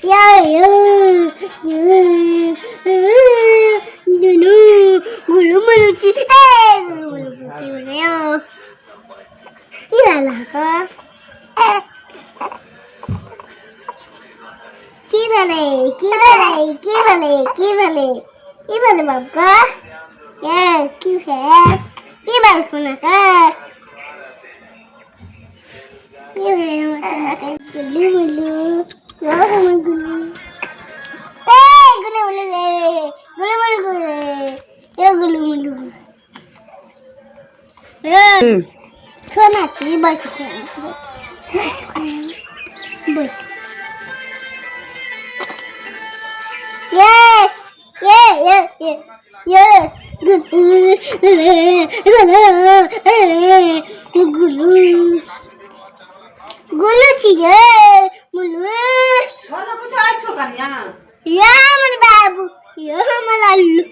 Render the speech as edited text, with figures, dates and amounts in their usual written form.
Ya ya ya Dunu gulu meluci gulu meluci mana ya iyalah kak কি বলে বাবা কি বল শোনা কি হচ্ছে না গুলি বলু গুলি গুলি বলে গুলি বলে গুলি বলে শোনা ছি বল বল गुल्लू चीज़ मुल्लू बोलो कुछ अच्छा कर यहाँ या मन बाबू या मन लालू